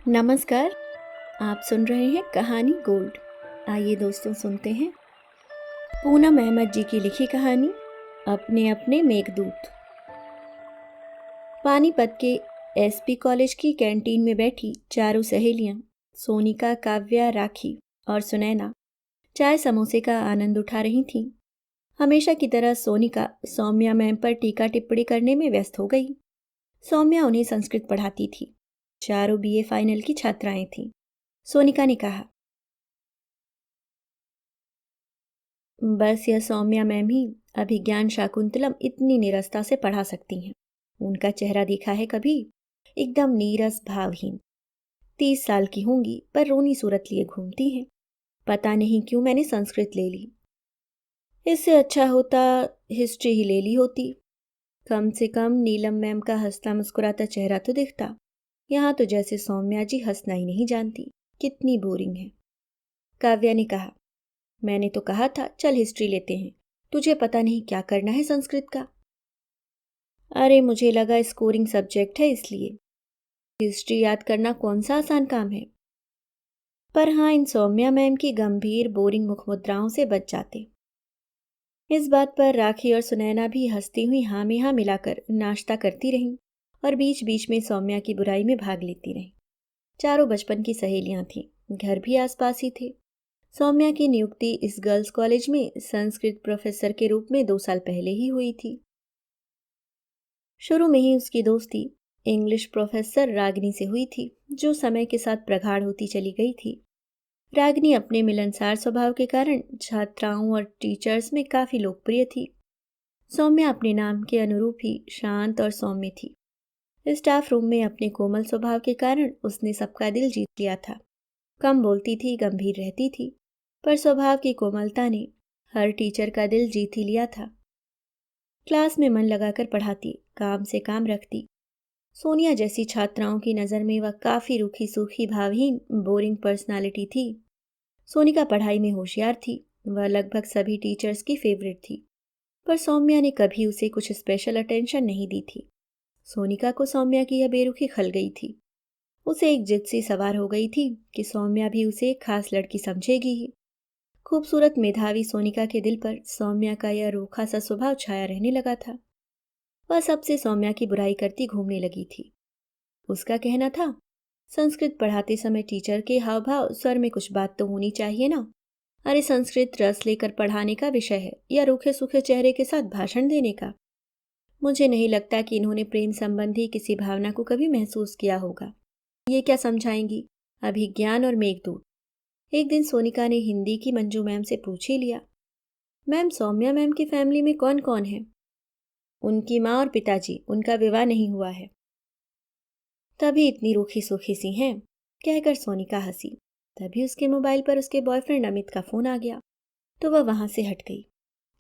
नमस्कार। आप सुन रहे हैं कहानी गोल्ड। आइए दोस्तों सुनते हैं पूनम अहमद जी की लिखी कहानी अपने अपने मेघदूत। पानीपत के एसपी कॉलेज की कैंटीन में बैठी चारों सहेलियां सोनिका, काव्या, राखी और सुनैना चाय समोसे का आनंद उठा रही थीं। हमेशा की तरह सोनिका सौम्या मैम पर टीका टिप्पणी करने में व्यस्त हो गई। सौम्या उन्हें संस्कृत पढ़ाती थी। चारों बीए फाइनल की छात्राएं थीं। सोनिका ने कहा, बस यह सौम्या मैम ही अभिज्ञान शाकुंतलम इतनी निरस्ता से पढ़ा सकती हैं। उनका चेहरा देखा है कभी? एकदम नीरस, भावहीन। 30 साल की होंगी पर रोनी सूरत लिए घूमती हैं। पता नहीं क्यों मैंने संस्कृत ले ली। इससे अच्छा होता हिस्ट्री ही ले ली होती। कम से कम नीलम मैम का हंसता मुस्कुराता चेहरा तो दिखता। यहाँ तो जैसे सौम्या जी हंसना ही नहीं जानती। कितनी बोरिंग है। काव्या ने कहा, मैंने तो कहा था चल हिस्ट्री लेते हैं। तुझे पता नहीं क्या करना है संस्कृत का। अरे मुझे लगा स्कोरिंग सब्जेक्ट है इसलिए। हिस्ट्री याद करना कौन सा आसान काम है। पर हाँ, इन सौम्या मैम की गंभीर बोरिंग मुखमुद्राओं से बच जाते। इस बात पर राखी और सुनैना भी हंसती हुई हाँ में हाँ मिलाकर नाश्ता करती रहीं और बीच बीच में सौम्या की बुराई में भाग लेती रहीं। चारों बचपन की सहेलियां थीं। घर भी आसपास ही थे। सौम्या की नियुक्ति इस गर्ल्स कॉलेज में संस्कृत प्रोफेसर के रूप में 2 साल पहले ही हुई थी। शुरू में ही उसकी दोस्ती इंग्लिश प्रोफेसर रागिनी से हुई थी, जो समय के साथ प्रगाढ़ होती चली गई थी। रागिनी अपने मिलनसार स्वभाव के कारण छात्राओं और टीचर्स में काफी लोकप्रिय थी। सौम्या अपने नाम के अनुरूप ही शांत और सौम्य थी। स्टाफ रूम में अपने कोमल स्वभाव के कारण उसने सबका दिल जीत लिया था। कम बोलती थी, गंभीर रहती थी, पर स्वभाव की कोमलता ने हर टीचर का दिल जीत ही लिया था। क्लास में मन लगाकर पढ़ाती, काम से काम रखती। सोनिया जैसी छात्राओं की नज़र में वह काफ़ी रूखी सूखी, भावहीन, बोरिंग पर्सनालिटी थी। सोनिका पढ़ाई में होशियार थी। वह लगभग सभी टीचर्स की फेवरेट थी, पर सौम्या ने कभी उसे कुछ स्पेशल अटेंशन नहीं दी थी। सोनिका को सौम्या की यह बेरुखी खल गई थी। उसे एक जिद सी सवार हो गई थी कि सौम्या भी उसे एक खास लड़की समझेगी ही। खूबसूरत मेधावी सोनिका के दिल पर सौम्या का यह रूखा सा स्वभाव छाया रहने लगा था। वह सबसे सौम्या की बुराई करती घूमने लगी थी। उसका कहना था, संस्कृत पढ़ाते समय टीचर के हाव भाव, स्वर में कुछ बात तो होनी चाहिए ना। अरे संस्कृत रस लेकर पढ़ाने का विषय है या रूखे सूखे चेहरे के साथ भाषण देने का। मुझे नहीं लगता कि इन्होंने प्रेम संबंधी किसी भावना को कभी महसूस किया होगा। ये क्या समझाएंगी? अभिज्ञान और मेघदूत। एक दिन सोनिका ने हिंदी की मंजू मैम से पूछ ही लिया, मैम सौम्या मैम की फैमिली में कौन कौन है? उनकी माँ और पिताजी, उनका विवाह नहीं हुआ है। तभी इतनी रूखी सूखी सी हैं, कहकर सोनिका हंसी। तभी उसके मोबाइल पर उसके बॉयफ्रेंड अमित का फोन आ गया, तो वह वहां से हट गई।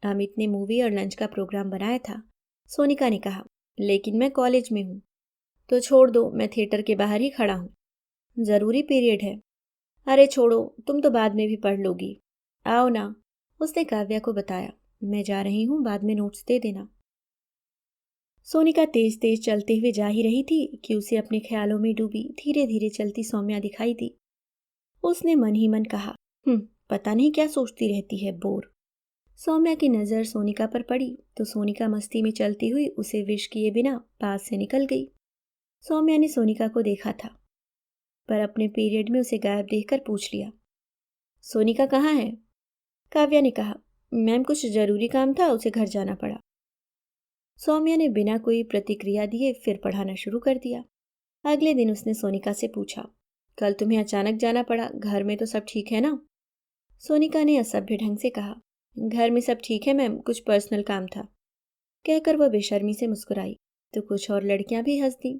अमित ने मूवी और लंच का प्रोग्राम बनाया था। सोनिका ने कहा, लेकिन मैं कॉलेज में हूँ। तो छोड़ दो, मैं थिएटर के बाहर ही खड़ा हूँ। जरूरी पीरियड है। अरे छोड़ो, तुम तो बाद में भी पढ़ लोगी। आओ ना, उसने काव्या को बताया। मैं जा रही हूँ, बाद में नोट्स दे देना। सोनिका तेज तेज चलते हुए जा ही रही थी कि उसे अपने ख्यालों में डूबी धीरे धीरे चलती सौम्या दिखाई दी। उसने मन ही मन कहा, पता नहीं क्या सोचती रहती है, बोर। सौम्या की नज़र सोनिका पर पड़ी तो सोनिका मस्ती में चलती हुई उसे विश किए बिना पास से निकल गई। सौम्या ने सोनिका को देखा था, पर अपने पीरियड में उसे गायब देखकर पूछ लिया, सोनिका कहाँ है? काव्या ने कहा, मैम कुछ जरूरी काम था, उसे घर जाना पड़ा। सौम्या ने बिना कोई प्रतिक्रिया दिए फिर पढ़ाना शुरू कर दिया। अगले दिन उसने सोनिका से पूछा, कल तुम्हें अचानक जाना पड़ा, घर में तो सब ठीक है ना? सोनिका ने असभ्य ढंग से कहा, घर में सब ठीक है मैम, कुछ पर्सनल काम था। कहकर वह बेशर्मी से मुस्कुराई तो कुछ और लड़कियां भी हंस दी।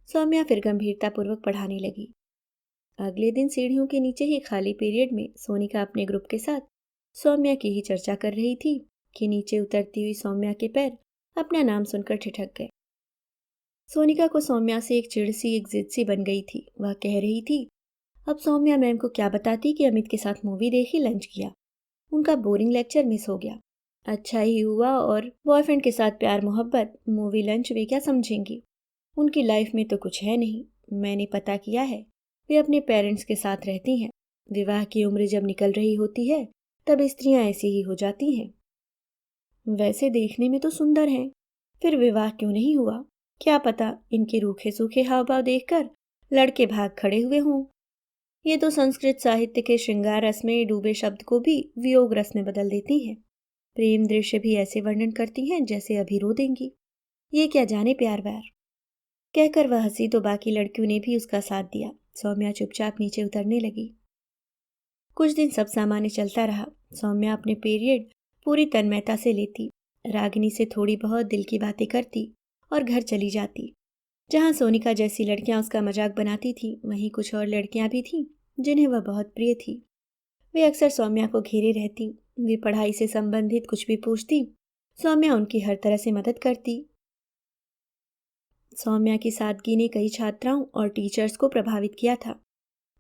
सौम्या फिर गंभीरतापूर्वक पढ़ाने लगी। अगले दिन सीढ़ियों के नीचे ही खाली पीरियड में सोनिका अपने ग्रुप के साथ सौम्या की ही चर्चा कर रही थी कि नीचे उतरती हुई सौम्या के पैर अपना नाम सुनकर ठिठक गए। सोनिका को सौम्या से एक चिढ़ सी, एक जिद सी बन गई थी। वह कह रही थी, अब सौम्या मैम को क्या बताती कि अमित के साथ मूवी देखी, लंच किया, उनका बोरिंग लेक्चर मिस हो गया। अच्छा ही हुआ, और बॉयफ्रेंड के साथ प्यार मोहब्बत, मूवी लंच वे क्या समझेंगी? उनकी लाइफ में तो कुछ है नहीं। मैंने पता किया है, वे अपने पेरेंट्स के साथ रहती हैं। विवाह की उम्र जब निकल रही होती है तब स्त्रियां ऐसी ही हो जाती हैं। वैसे देखने में तो सुंदर हैं, फिर विवाह क्यों नहीं हुआ? क्या पता इनके रूखे सूखे हाव भाव देखकर लड़के भाग खड़े हुए हों। ये तो संस्कृत साहित्य के श्रृंगार रस में डूबे शब्द को भी वियोग रस में बदल देती हैं। प्रेम दृश्य भी ऐसे वर्णन करती हैं जैसे अभी रो देंगी। ये क्या जाने प्यार व्यार। कहकर वह हंसी तो बाकी लड़कियों ने भी उसका साथ दिया। सौम्या चुपचाप नीचे उतरने लगी। कुछ दिन सब सामान्य चलता रहा। सौम्या अपने पीरियड पूरी तन्मयता से लेती, रागिनी से थोड़ी बहुत दिल की बातें करती और घर चली जाती। जहाँ सोनिका जैसी लड़कियां उसका मजाक बनाती थीं, वहीं कुछ और लड़कियां भी थीं जिन्हें वह बहुत प्रिय थी। वे अक्सर सौम्या को घेरे रहती। वे पढ़ाई से संबंधित कुछ भी पूछती, सौम्या उनकी हर तरह से मदद करती। सौम्या की सादगी ने कई छात्राओं और टीचर्स को प्रभावित किया था,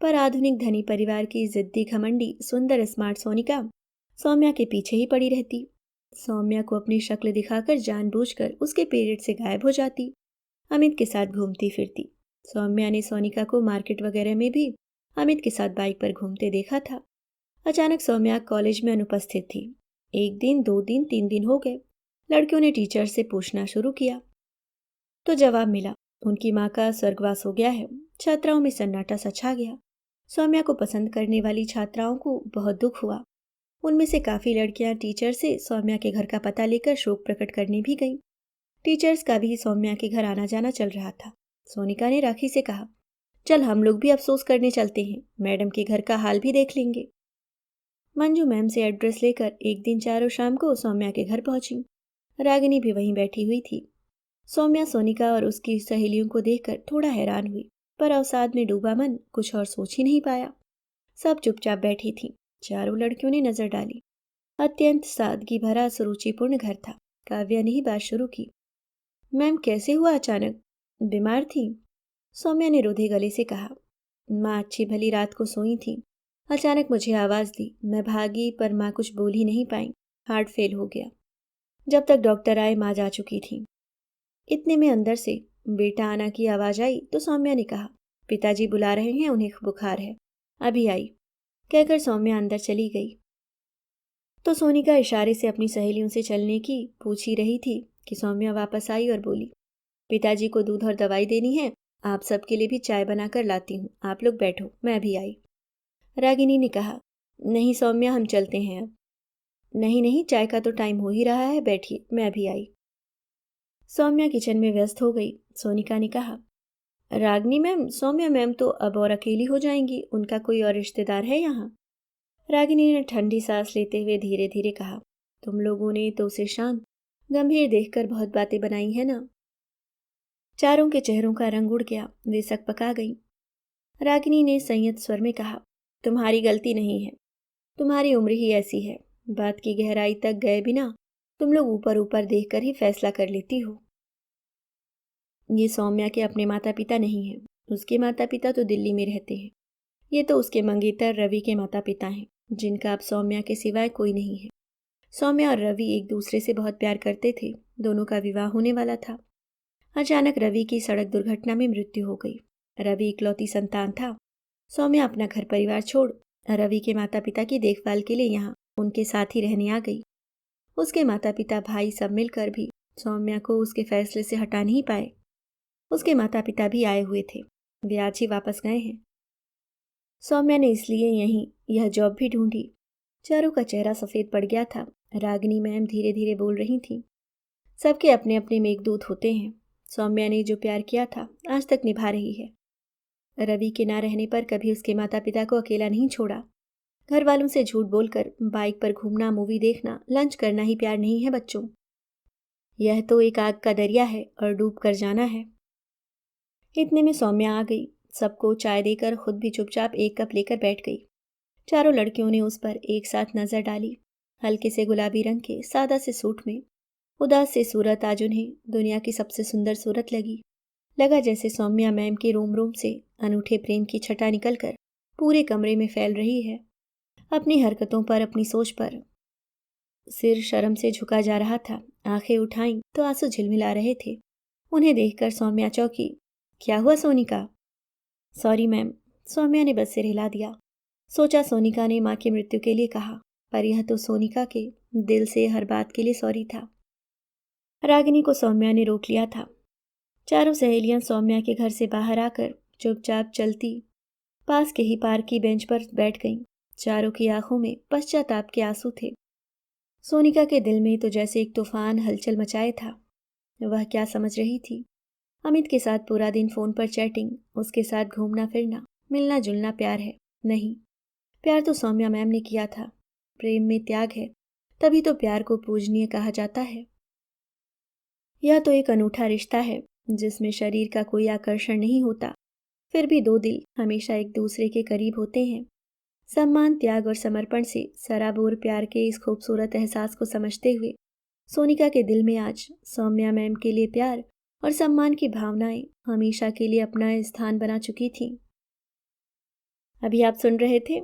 पर आधुनिक धनी परिवार की जिद्दी घमंडी सुंदर स्मार्ट सोनिका सौम्या के पीछे ही पड़ी रहती। सौम्या को अपनी शक्ल दिखाकर जानबूझकर उसके पीरियड से गायब हो जाती, अमित के साथ घूमती फिरती। सौम्या ने सोनिका को मार्केट वगैरह में भी अमित के साथ बाइक पर घूमते देखा था। अचानक सौम्या कॉलेज में अनुपस्थित थी। 1 दिन, 2 दिन, 3 दिन हो गए। लड़कियों ने टीचर से पूछना शुरू किया तो जवाब मिला, उनकी माँ का स्वर्गवास हो गया है। छात्राओं में सन्नाटा सा छा गया। सौम्या को पसंद करने वाली छात्राओं को बहुत दुख हुआ। उनमें से काफी लड़कियां टीचर से सौम्या के घर का पता लेकर शोक प्रकट करने भी गईं। टीचर्स का भी सौम्या के घर आना जाना चल रहा था। सोनिका ने राखी से कहा, चल हम लोग भी अफसोस करने चलते हैं, मैडम के घर का हाल भी देख लेंगे। मंजू मैम से एड्रेस लेकर एक दिन चारों शाम को सौम्या के घर पहुंची। रागिनी भी वहीं बैठी हुई थी। सौम्या सोनिका और उसकी सहेलियों को देखकर थोड़ा हैरान हुई, पर अवसाद में डूबा मन कुछ और सोच ही नहीं पाया। सब चुपचाप बैठी थी। चारों लड़कियों ने नजर डाली। अत्यंत सादगी भरा सुरुचिपूर्ण घर था। काव्या ने ही बात शुरू की, मैम कैसे हुआ अचानक? बीमार थी? सौम्या ने रुधे गले से कहा, माँ अच्छी भली रात को सोई थी, अचानक मुझे आवाज दी। मैं भागी पर माँ कुछ बोल ही नहीं पाई। हार्ट फेल हो गया। जब तक डॉक्टर आए माँ जा चुकी थी। इतने में अंदर से बेटा आना की आवाज आई तो सौम्या ने कहा, पिताजी बुला रहे हैं, उन्हें बुखार है, अभी आई। कहकर सौम्या अंदर चली गई तो सोनिका इशारे से अपनी सहेलियों से चलने की पूछ ही रही थी कि सौम्या वापस आई और बोली, पिताजी को दूध और दवाई देनी है, आप सबके लिए भी चाय बनाकर लाती हूँ, आप लोग बैठो, मैं भी आई। रागिनी ने कहा, नहीं सौम्या हम चलते हैं अब। नहीं नहीं, चाय का तो टाइम हो ही रहा है, बैठिए, मैं भी आई। सौम्या किचन में व्यस्त हो गई। सोनिका ने कहा, रागिनी मैम, सौम्या मैम तो अब और अकेली हो जाएंगी, उनका कोई और रिश्तेदार है यहाँ? रागिनी ने ठंडी सांस लेते हुए धीरे धीरे कहा, तुम लोगों ने तो उसे शांत गंभीर देखकर बहुत बातें बनाई है ना। चारों के चेहरों का रंग उड़ गया। वे सकपका गईं। रागिनी ने संयत स्वर में कहा, तुम्हारी गलती नहीं है, तुम्हारी उम्र ही ऐसी है। बात की गहराई तक गए बिना तुम लोग ऊपर ऊपर देखकर ही फैसला कर लेती हो। ये सौम्या के अपने माता पिता नहीं हैं। उसके माता पिता तो दिल्ली में रहते हैं। ये तो उसके मंगेतर रवि के माता पिता हैं, जिनका अब सौम्या के सिवाय कोई नहीं है। सौम्या और रवि एक दूसरे से बहुत प्यार करते थे। दोनों का विवाह होने वाला था। अचानक रवि की सड़क दुर्घटना में मृत्यु हो गई। रवि इकलौती संतान था। सौम्या अपना घर परिवार छोड़ रवि के माता पिता की देखभाल के लिए यहाँ उनके साथ ही रहने आ गई। उसके माता पिता भाई सब मिलकर भी सौम्या को उसके फैसले से हटा नहीं पाए। उसके माता पिता भी आए हुए थे, वे आज ही वापस गए हैं। सौम्या ने इसलिए यहीं यह जॉब भी ढूंढी। चारों का चेहरा सफेद पड़ गया था। रागिनी मैम धीरे धीरे बोल रही थी, सबके अपने अपने मेघदूत होते हैं। सौम्या ने जो प्यार किया था आज तक निभा रही है। रवि के ना रहने पर कभी उसके माता पिता को अकेला नहीं छोड़ा। घर वालों से झूठ बोलकर बाइक पर घूमना, मूवी देखना, लंच करना ही प्यार नहीं है बच्चों। यह तो एक आग का दरिया है और डूब कर जाना है। इतने में सौम्या आ गई। सबको चाय देकर खुद भी चुपचाप एक कप लेकर बैठ गई। चारों लड़कियों ने उस पर एक साथ नजर डाली। हल्के से गुलाबी रंग के सादा से सूट में उदास से सूरत आज उन्हें दुनिया की सबसे सुंदर सूरत लगी। लगा जैसे सौम्या मैम के रोम रोम से अनूठे प्रेम की छटा निकलकर पूरे कमरे में फैल रही है। अपनी हरकतों पर, अपनी सोच पर सिर शर्म से झुका जा रहा था। आंखें उठाई तो आंसू झिलमिला रहे थे। उन्हें देखकर सौम्या चौंकी। क्या हुआ सोनिका? सॉरी मैम, सौम्या ने बस सिर हिला दिया। सोचा सोनिका ने माँ की मृत्यु के लिए कहा, पर यह तो सोनिका के दिल से हर बात के लिए सॉरी था। रागिनी को सौम्या ने रोक लिया था। चारों सहेलियां सौम्या के घर से बाहर आकर चुपचाप चलती पास के ही पार्क की बेंच पर बैठ गईं। चारों की आंखों में पश्चाताप के आंसू थे। सोनिका के दिल में तो जैसे एक तूफान हलचल मचाए था। वह क्या समझ रही थी? अमित के साथ पूरा दिन फोन पर चैटिंग, उसके साथ घूमना फिरना, मिलना जुलना प्यार है? नहीं, प्यार तो सौम्या मैम ने किया था। प्रेम में त्याग है, तभी तो प्यार को पूजनीय कहा जाता है। यह तो एक अनूठा रिश्ता है जिसमें शरीर का कोई आकर्षण नहीं होता, फिर भी दो दिल हमेशा एक दूसरे के करीब होते हैं। सम्मान, त्याग और समर्पण से सराबोर प्यार के इस खूबसूरत एहसास को समझते हुए सोनिका के दिल में आज सौम्या मैम के लिए प्यार और सम्मान की भावनाएं हमेशा के लिए अपना स्थान बना चुकी थीं। अभी आप सुन रहे थे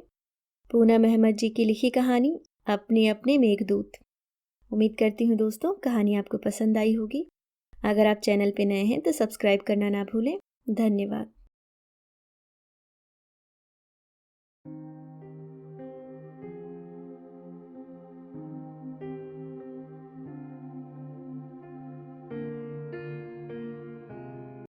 पूनम अहमद जी की लिखी कहानी अपने अपने मेघदूत। उम्मीद करती हूँ दोस्तों कहानी आपको पसंद आई होगी। अगर आप चैनल पे नए हैं तो सब्सक्राइब करना ना भूलें। धन्यवाद।